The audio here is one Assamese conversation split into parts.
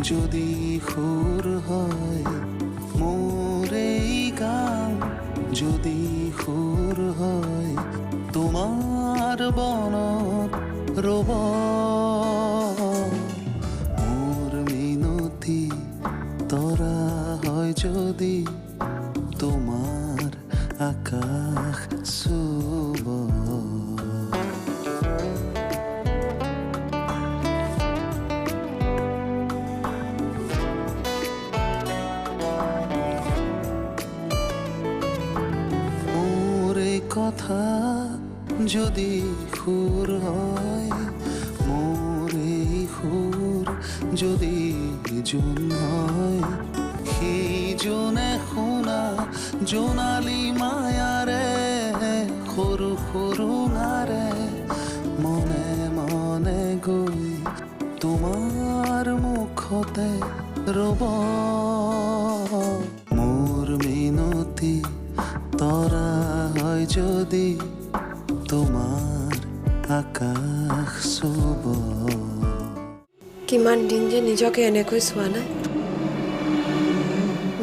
যদি সুৰ হয় মোৰ এই গান যদি সুৰ হয় তোমাৰ বনত ৰব মোৰ মিনতি তৰা হয় যদি তোমাৰ আকাশ চুব কথা যদি সুৰ হয় মোৰ এই সুৰ যদি জোন হয় সেই জোনে শুনা জোনালী মায়াৰে সৰু সৰু নাৰে মনে মনে গৈ তোমাৰ মুখতে ৰব মোৰ মিনতি তৰা হয় যদি তোমাৰ আকাশ চুব কিমান দিন যে নিজকে এনেকৈ চোৱা নাই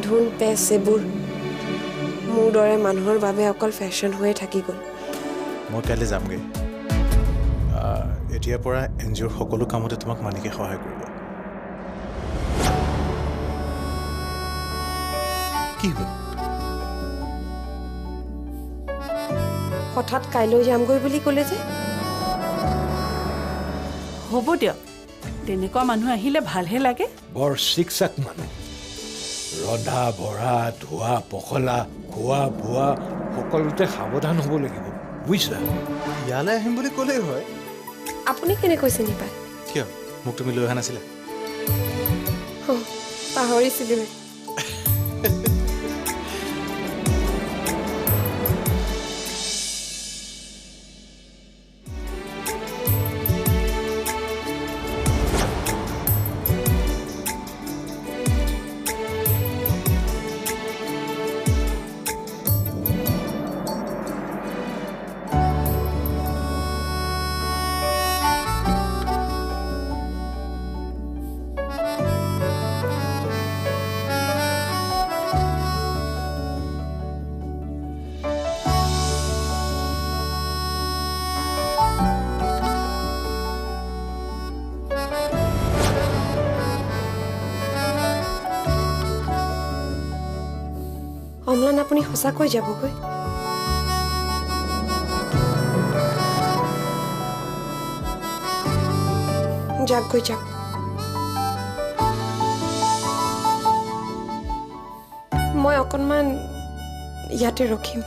ধুন পেচ এইবোৰ মোৰ দৰে মানুহৰ বাবে অকল ফেশ্বন হৈয়ে থাকি গ'ল মই কাইলৈ যামগৈ এতিয়াৰ পৰা এনজিঅ'ৰ সকলো কামতে তোমাক মালিকে সহায় কৰিব কি হ'ল হঠাৎ কাইলৈ যামগৈ বুলি ক'লে যে হ'ব দিয়ক তেনেকুৱা মানুহ আহিলে ভালহে লাগে বৰ চিকচাক মানুহ ৰন্ধা বঢ়া ধোৱা পখলা খোৱা বোৱা সকলোতে সাৱধান হ'ব লাগিব বুজিছা ইয়ালৈ আহিম বুলি ক'লেই হয় আপুনি কেনেকৈ চিনি পায় কিয় মোক তুমি লৈ অহা নাছিলা পাহৰিছিলোঁ অম্লান আপুনি সঁচাকৈ যাবগৈ যাকগৈ যাক মই অকণমান ইয়াতে ৰখিম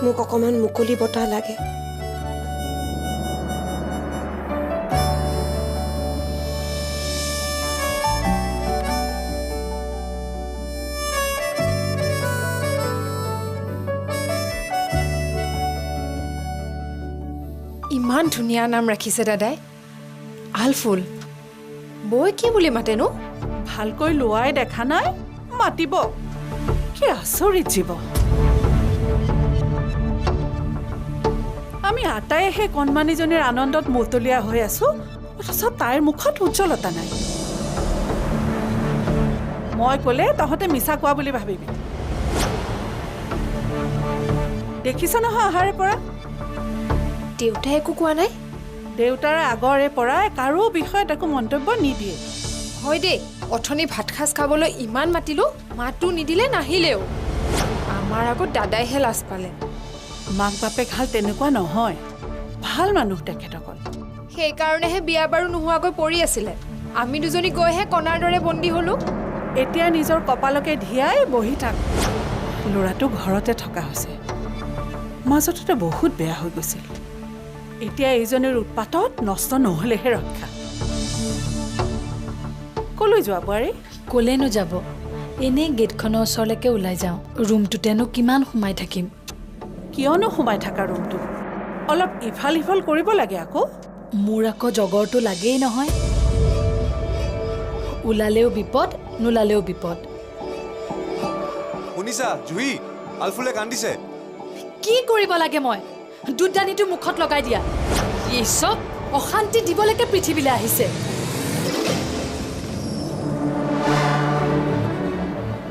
মোক অকণমান মুকলি বতাহ লাগে ইমান ধুনীয়া নাম ৰাখিছে দাদাই আলফুল বৈ কি বুলি মাতেনো ভালকৈ লোৱাই দেখা নাই মাতিব কি আচৰিত জীৱ আমি আটায়ে সেই কণমানিজনীৰ আনন্দত মতলীয়া হৈ আছো অথচ তাইৰ মুখত উজ্জ্বলতা নাই মই ক'লে তহঁতে মিছা কোৱা বুলি ভাবিবি দেখিছ নহয় আহাৰে পৰা দেউতাই একো কোৱা নাই দেউতাৰ আগৰে পৰা কাৰো বিষয়ত একো মন্তব্য নিদিয়ে হয় দেই অথনি ভাত খাজ খাবলৈ ইমান মাতিলো মাতো নিদিলে নাহিলেও আমাৰ আগত দাদাইহে লাজ পালে মাক বাপেক হাল তেনেকুৱা নহয় ভাল মানুহ তেখেতসকল সেইকাৰণেহে বিয়া বাৰু নোহোৱাকৈ পৰি আছিলে আমি দুজনী গৈহে কণাৰ দৰে বন্দী হলো এতিয়া নিজৰ কপালকে ধিয়াই বহি থাক ল'ৰাটো ঘৰতে থকা হৈছে মাজতে বহুত বেয়া হৈ গৈছিল এতিয়া এইজনীৰ উৎপাতত নষ্ট নহ'লেহে ৰক্ষা কলৈ যোৱা বোৱাৰী কলেনো যাব এনে গেটখনৰ ওচৰলৈকে ওলাই যাওঁ ৰুমটোতেনো কিমান সোমাই থাকিম কিয়নো সোমাই থকা ৰুমটো অলপ ইফাল সিফাল কৰিব লাগে আকৌ মোৰ আকৌ জগৰটো লাগেই নহয় ওলালেও বিপদ নোলালেও বিপদ শুনিছা জুহি আলফুলে কান্দিছে কি কৰিব লাগে মই দুধদানিটো মুখত লগাই দিয়া এই চব অশান্তি দিবলৈকে পৃথিৱীলৈ আহিছে।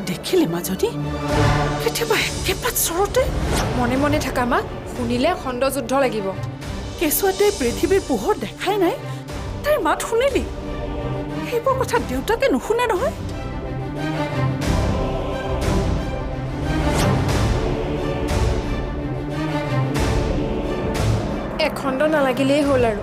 দেখিলে মাজনী কেতিয়াবা একেপাত চৰতে মনে মনে থাকা মা, শুনিলে খণ্ডযুদ্ধ লাগিব। কেঁচুৱাটোৱে পৃথিৱীৰ পোহৰ দেখাই নাই, তাইৰ মাত শুনিলি? সেইবোৰ কথা দেউতাকে নুশুনে নহয়। এখণ্ড নালাগিলেই হ'ল আৰু।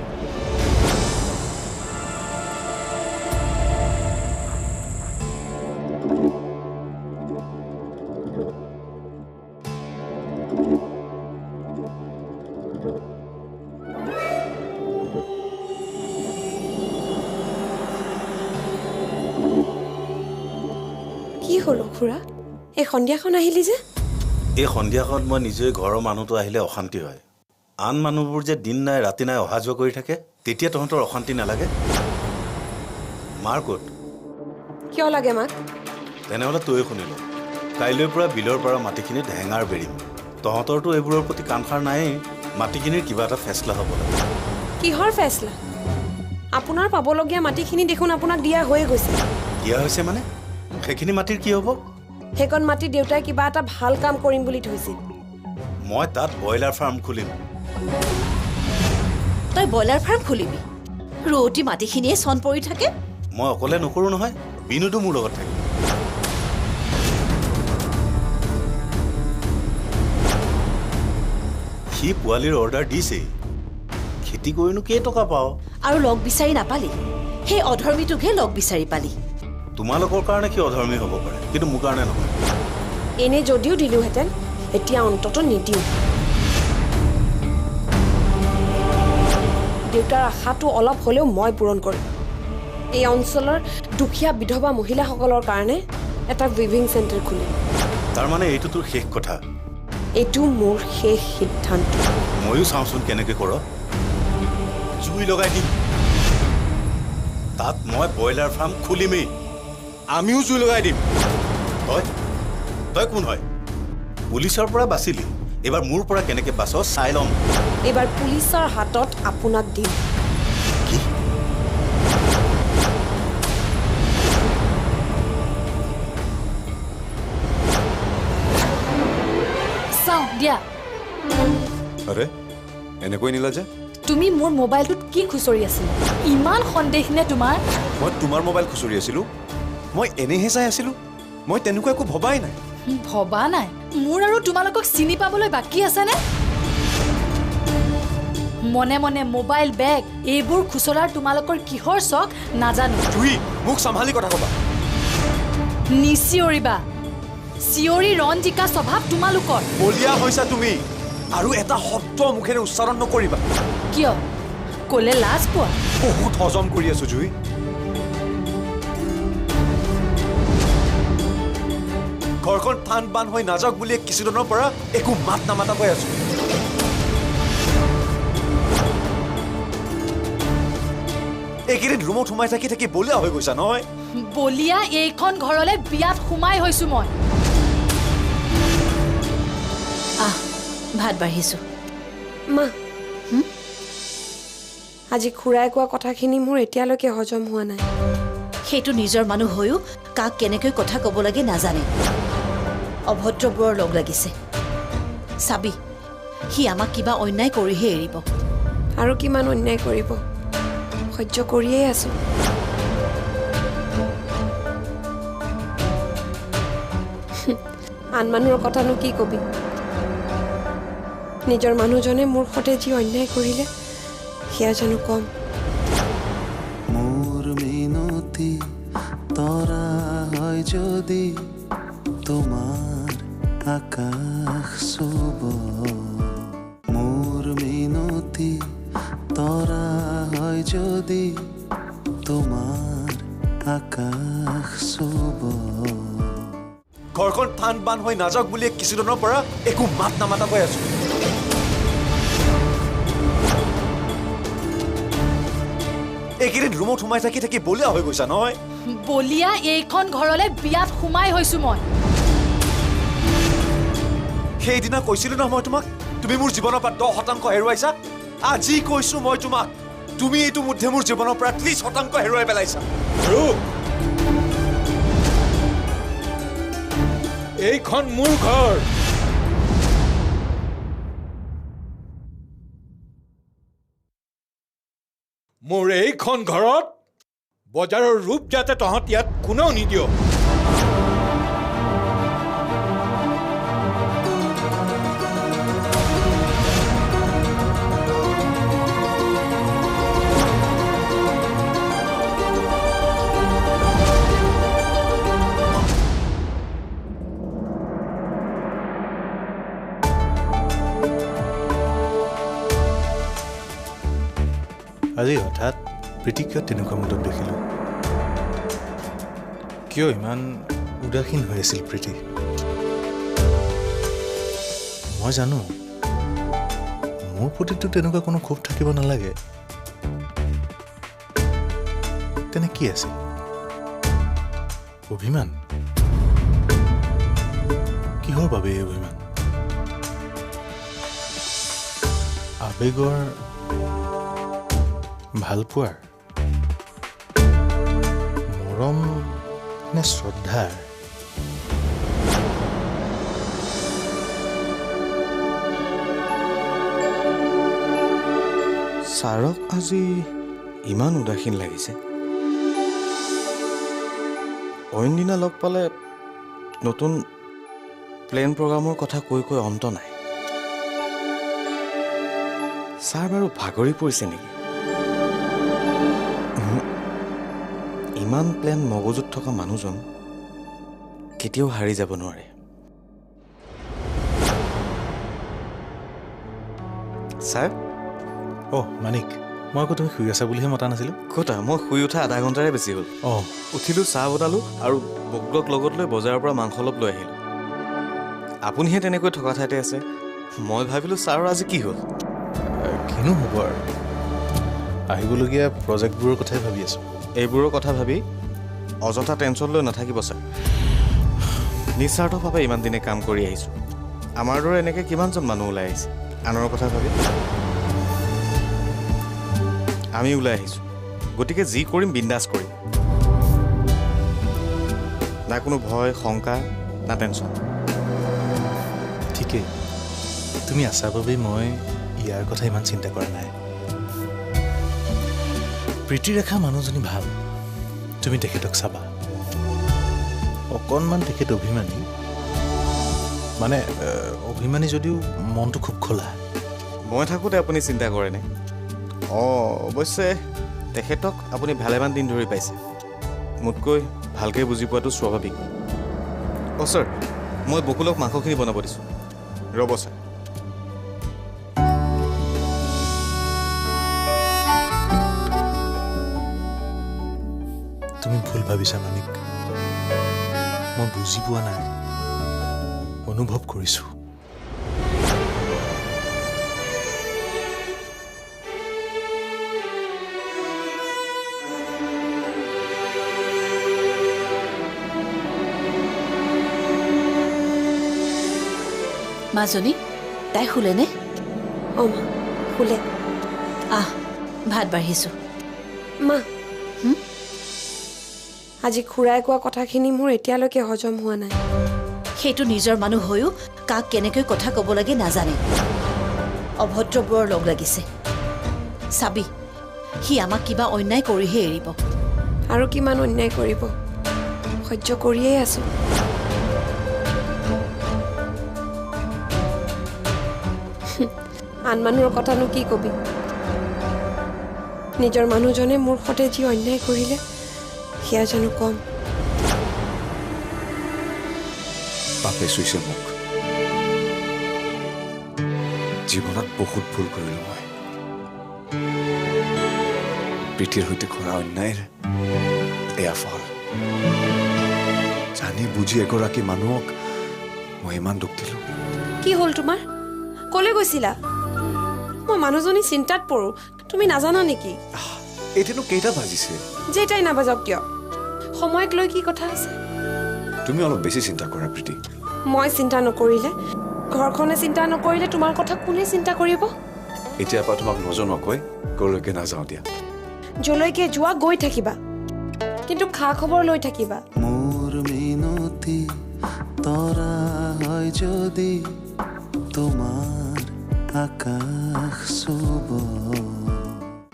কি হ'ল খুৰা? এই সন্ধিয়াখন আহিলি যে? এই সন্ধিয়াখনত মই নিজে ঘৰৰ মানুহটো আহিলে অশান্তি হয়। আন মানুহবোৰ যে দিন নাই ৰাতি নাই অহা যোৱা কৰি থাকে, তেতিয়া তহঁতৰ অশান্তি নালাগে? মাৰ ক'ত? কিয় লাগে মাক? তেনেহ'লে তয়ে শুনিলো, কাইলৈৰ পৰা বিলৰ পৰা মাটিখিনিত হেঙাৰ বেৰিম। তহঁতৰতো এইবোৰৰ প্ৰতি কাণসাৰ নায়েই। মাটিখিনিৰ কিবা এটা ফেচলা হ'ব লাগে। কিহৰ ফেচলা? আপোনাৰ পাবলগীয়া মাটিখিনি দেখোন আপোনাক দিয়া হৈ গৈছে। দিয়া হৈছে মানে? সেইখিনি মাটিৰ কি হ'ব? সেইকণ মাটি দেউতাই কিবা এটা ভাল কাম কৰিম বুলি থৈছিল। মই তাত ব্ৰইলাৰ ফাৰ্ম খুলিম। তই ব্ৰইলাৰ ফাৰ্ম খুলিবি? ৰৌতি মাটিখিনিয়ে চন পৰি থাকে। মই অকলে নকৰোঁ নহয়, বিনোদো মোৰ লগত থাকিব। সি পোৱালিৰ অৰ্ডাৰ দিছেই। খেতি কৰিনো কেইটকা পাওঁ? আৰু লগ বিচাৰি নাপালি? সেই অধৰ্মীটোকহে লগ বিচাৰি পালি। তোমালোকৰ কাৰণে কি অধৰ্মী হ'ব পাৰে, কিন্তু মোৰ কাৰণে নহয়। এনে যদিও দিলোহেঁতেন, এতিয়া অন্তত নিদিওঁ। দেউতাৰ আশাটো অলপ হ'লেও মই পূৰণ কৰিম। এই অঞ্চলৰ দুখীয়া বিধৱা মহিলাসকলৰ কাৰণে এটা উইভিং চেণ্টাৰ খুলিম। তাৰমানে এইটো তোৰ শেষ কথা? এইটো মোৰ শেষ সিদ্ধান্ত। ময়ো চাওঁচোন কেনেকৈ কৰ। জুই লগাই দিম। তাত মই ব্ৰইলাৰ ফাৰ্ম খুলিমেই। আমিও জুই লগাই দিম। তই কোন হয়? পুলিচৰ পৰা বাচিলি, এইবাৰ মোৰ পৰা কেনেকৈ বাচ চাই ল'ম। এইবাৰ পুলিচৰ হাতত আপোনাক দিম। কি? চাওঁ দিয়া। আৰে এনেকৈ নিলা যে? তুমি মোৰ মোবাইলটোত কি খুচৰি আছিলা? ইমান সন্দেহ নে তোমাৰ? মই তোমাৰ মোবাইল খুচৰি আছিলোঁ? মই এনেহে চাই আছিলোঁ। মই তেনেকুৱা একো ভবাই নাই। ভবা নাই? মোৰ আৰু তোমালোকক চিনি পাবলৈ বাকী আছেনে? মনে মনে মোবাইল, বেগ এইবোৰ খুচৰাৰ তোমালোকৰ কিহৰ চখ নাজানো। তুই মোক চম্ভালি কথা ক'বা। নিচিঞৰিবা। চিঞৰি ৰণ জিকা স্বভাৱ তোমালোকৰ। বলিয়া হৈছা তুমি, আৰু এটা শব্দ মুখেৰে উচ্চাৰণ নকৰিবা। কিয়? ক'লে লাজ পোৱা? বহুত হজম কৰি আছো জুই। ঘৰখন থান বান হৈ নাযাওক বুলিয়ে কিছুদিনৰ পৰা একো মাত নামাতাকৈ আছো। এইকেইদিন ৰুমত সোমাই থাকি থাকি বলিয়া হৈ গৈছা নহয়? বলিয়া এইখন ঘৰলৈ বিয়াত সোমাই হৈছো মই। ভাত বাঢ়িছো। মা, আজি খুৰাই কোৱা কথাখিনি মোৰ এতিয়ালৈকে হজম হোৱা নাই। সেইটো নিজৰ মানুহ হৈও কাক কেনেকৈ কথা ক'ব লাগে নাজানে। অভদ্ৰবোৰৰ লগ লাগিছে। চাবি, সি আমাক কিবা অন্যায় কৰিহে এৰিব। আৰু কিমান অন্যায় কৰিব, সহ্য কৰিয়েই আছো। আন মানুহৰ কথানো কি কবি? নিজৰ মানুহজনে মোৰ সৈতে যি অন্যায় কৰিলে সেয়া জানো কম? মোৰ মিনতি তৰা হয় যদি তোমাৰ আকাশ চুব। মোৰ মিনতি তৰা হয় যদি তোমাৰ আকাশ চুব। ঘৰখন থান বান হৈ নাযাওক বুলিয়ে কিছুদিনৰ পৰা একো মাত নামাতাকৈ আছো। এইকেইদিন ৰুমত সোমাই থাকি থাকি বলিয়া হৈ গৈছা নহয়? বলিয়া এইখন ঘৰলৈ বিয়াত সোমাই হৈছো মই। সেইদিনা কৈছিলো ন মই তোমাক, তুমি মোৰ জীৱনৰ পৰা 10% হেৰুৱাইছা। আজি কৈছো মই তোমাক তুমি এইটো মধ্যে মোৰ জীৱনৰ পৰা 30% হেৰুৱাই পেলাইছা ৰুক এইখন মোৰ ঘৰ মোৰ এইখন ঘৰত বজাৰৰ ৰূপ যাতে তহঁত ইয়াত কোনেও নিদিয় আজি হঠাৎ প্ৰীতি কিয় তেনেকুৱা মতত দেখিলোঁ কিয় ইমান উদাসীন হৈ আছিল প্ৰীতি মই জানো মোৰ প্ৰতিটো তেনেকুৱা কোনো ক্ষোভ থাকিব নালাগে তেনে কি আছিল অভিমান কিহৰ বাবে এই অভিমান আবেগৰ ভাল পোৱাৰ মৰম নে শ্ৰদ্ধাৰ ছাৰক আজি ইমান উদাসীন লাগিছে অইন দিনা লগ পালে নতুন প্লেন প্ৰগ্ৰামৰ কথা কৈ কৈ অন্ত নাই ছাৰ বাৰু ভাগৰি পৰিছে নেকি ইমান প্লেন মগজুত থকা মানুহজন কেতিয়াও হাৰি যাব নোৱাৰে ছাৰ মানিক মই আকৌ তুমি শুই আছা বুলিহে মতা নাছিলোঁ ক'তা মই শুই উঠা আধা ঘণ্টাৰে বেছি হ'ল উঠিলোঁ চাহ বনালোঁ আৰু বকুলক লগত লৈ বজাৰৰ পৰা মাংস অলপ লৈ আহিলোঁ আপুনিহে তেনেকৈ থকা ঠাইতে আছে মই ভাবিলোঁ ছাৰৰ আজি কি হ'ল কিনো হ'ব আৰু আহিবলগীয়া প্ৰজেক্টবোৰৰ কথাই ভাবি আছোঁ এইবোৰৰ কথা ভাবি অযথা টেনশ্যন লৈ নাথাকিব ছাৰ নিস্বাৰ্থভাৱে ইমান দিনে কাম কৰি আহিছোঁ আমাৰ দৰে এনেকৈ কিমানজন মানুহ ওলাই আহিছে আনৰ কথা ভাবি আমি ওলাই আহিছোঁ গতিকে যি কৰিম বিন্দাছ কৰিম না কোনো ভয় শংকা না টেনশ্যন ঠিকেই তুমি আছা বাবেই মই ইয়াৰ কথা ইমান চিন্তা কৰা নাই প্ৰীতিৰেখা মানুহজনী ভাল তুমি তেখেতক চাবা অকণমান তেখেত অভিমানী মানে অভিমানী যদিও মনটো খুব খোলা মই থাকোঁতে আপুনি চিন্তা কৰেনে অৱশ্যে তেখেতক আপুনি ভালেমান দিন ধৰি পাইছে মোতকৈ ভালকৈ বুজি পোৱাটো স্বাভাৱিক ছাৰ মই বকুলক মাংসখিনি বনাব দিছোঁ ৰ'ব ছাৰ তুমি ভুল ভাবিছা মানিক মই বুজি পোৱা নাই অনুভৱ কৰিছোঁ মাজনী তাই শুলেনে মা শুলে ভাত বাঢ়িছোঁ মা আজি খুৰাই কোৱা কথাখিনি মোৰ এতিয়ালৈকে হজম হোৱা নাই সেইটো নিজৰ মানুহ হৈও কাক কেনেকৈ কথা ক'ব লাগে নাজানে অভদ্ৰবোৰৰ লগ লাগিছে চাবি সি আমাক কিবা অন্যায় কৰিহে এৰিব আৰু কিমান অন্যায় কৰিব সহ্য কৰিয়েই আছোঁ আন মানুহৰ কথানো কি কবি নিজৰ মানুহজনে মোৰ সতে যি অন্যায় কৰিলে সেয়া জানো কম পাপে চুইছে মোক জীৱনত বহুত ভুল কৰিলোঁ মই প্ৰীতিৰ সৈতে কৰা অন্যায়ৰ এয়া ফল জানি বুজি এগৰাকী মানুহক মই ইমান দুখ দিলোঁ কি হ'ল তোমাৰ কলৈ গৈছিলা মই মানুহজনী চিন্তাত পৰো তুমি নাজানা নেকি এতিয়ানো কেইটা বাজিছে যেটাই নাবাজক কিয় সময়ক লৈ কি কথা আছে তুমি অলপ বেছি চিন্তা কৰা প্ৰীতি মই চিন্তা নকৰিলে ঘৰখনে চিন্তা নকৰিলে তোমাৰ কথা কোনে চিন্তা কৰিব এতিয়াৰ পৰা তোমাক নজনোৱাকৈ ক'লৈকে নাযাওঁ দিয়া। যলৈকে যোৱা গৈ থাকিবা, কিন্তু খা খবৰ লৈ থাকিবা। মোৰ মিনতি তৰা হয় যদি তোমাৰ আকাশ চুব,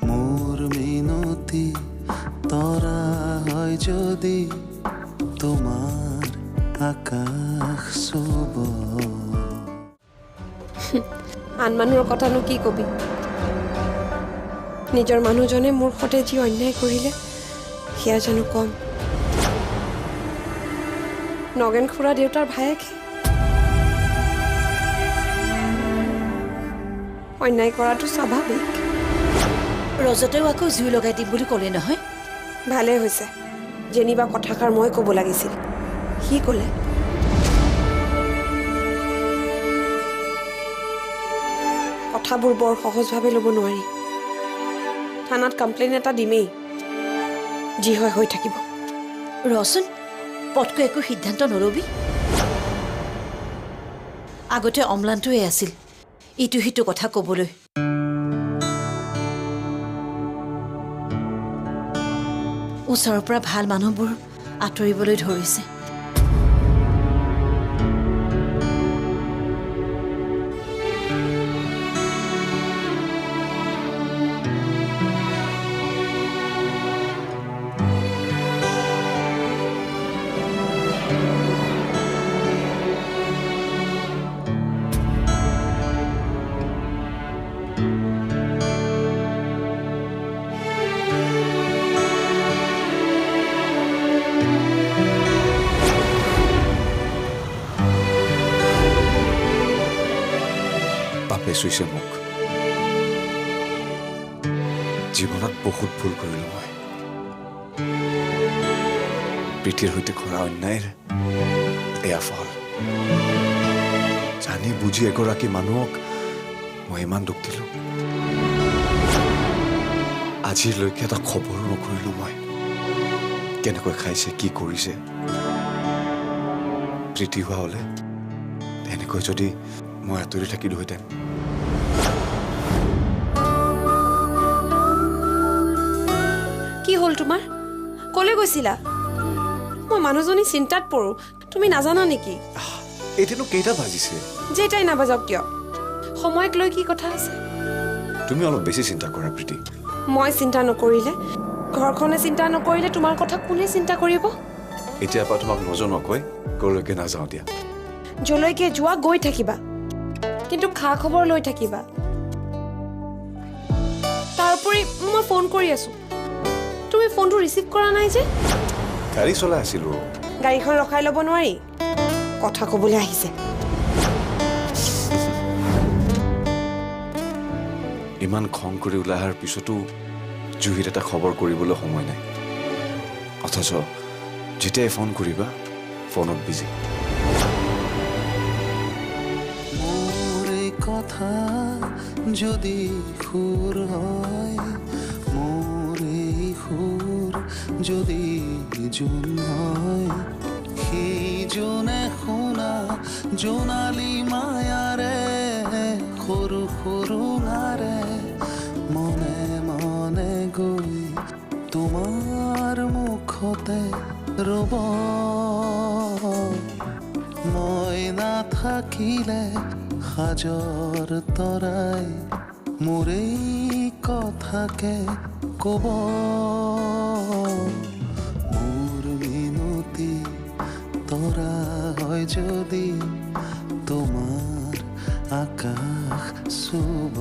মোৰ মিনতি তৰা হয় যদি তোমাৰ আকাশ চুব। আন মানুহৰ কথানো কি কবি? নিজৰ মানুহজনে মোৰ সতে যি অন্যায় কৰিলে সেয়া জানো কম? নগেন খুৰা দেউতাৰ ভায়েকে অন্যায় কৰাটো স্বাভাৱিক। ৰজতেও আকৌ জুই লগাই দিম বুলি ক'লে নহয়। ভালেই হৈছে, যেনিবা কথাষাৰ মই ক'ব লাগিছিল, সি ক'লে। কথাবোৰ বৰ সহজভাৱে ল'ব নোৱাৰি। থানাত কমপ্লেইন এটা দিমেই, যি হয় হৈ থাকিব। ৰচোন, পটকৈ একো সিদ্ধান্ত নলবি। আগতে অম্লানটোৱে আছিল ইটো সিটো কথা ক'বলৈ। ওচৰৰ পৰা ভাল মানুহবোৰ আঁতৰিবলৈ ধৰিছে। পাপে চুইছে মোক। জীৱনত বহুত ভুল কৰিলোঁ মই। প্ৰীতিৰ সৈতে কৰা অন্যায়ৰ এয়া ফল। জানি বুজি এগৰাকী মানুহক মই ইমান দুখ দিলোঁ। আজিলৈকে এটা খবৰো নকৰিলোঁ মই, কেনেকৈ খাইছে, কি কৰিছে। প্ৰীতি হোৱা হ'লে এনেকৈ যদি মই আঁতৰি থাকিলোহেঁতেন। কি হ'ল তোমাৰ? ক'লৈ গৈছিলা? মই মানুহজনী চিন্তাত পৰোঁ, তুমি নাজানা নেকি? এতিয়ানো কেইটা বাজিছে? যেইটাই নাবাজক কিয়, সময়ক লৈ কি কথা আছে? তুমি অলপ বেছি চিন্তা কৰা প্ৰীতি। মই চিন্তা নকৰিলে, ঘৰখনে চিন্তা নকৰিলে তোমাৰ কথা কোনে চিন্তা কৰিব? এতিয়াৰ পৰা তোমাক নজনোৱাকৈ ক'লৈকে নাযাওঁ দিয়া। যলৈকে যোৱা গৈ থাকিবা, কিন্তু খা খবৰ লৈ থাকিবা। তাৰোপৰি মই ফোন কৰি আছো, তুমি ফোনটো ৰিচিভ কৰা নাই যে? গাড়ী চলাই আছিলোঁ। গাড়ীখন ৰখাই ল'ব নোৱাৰি? কথা ক'বলৈ আহিছে। ইমান খং কৰি ওলাই অহাৰ পিছতো জুহিত এটা খবৰ কৰিবলৈ সময় নাই। অথচ যেতিয়াই ফোন কৰিবা ফোনত বিজি। মোৰ এই কথা যদি সুৰ হয়, মোৰ এই সুৰ যদি জোন হয়, সিজনে শুনা জোনালী মায়াৰে সৰু সৰু নাৰে মনে মনে গৈ তোমাৰ মুখতে ৰ'ব। মই নাথাকিলে সাজৰ তৰাই মোৰ এই কথাকে ক'ব। মোৰ মিনতি তৰা হয় যদি তোমাৰ আকাশ চুব।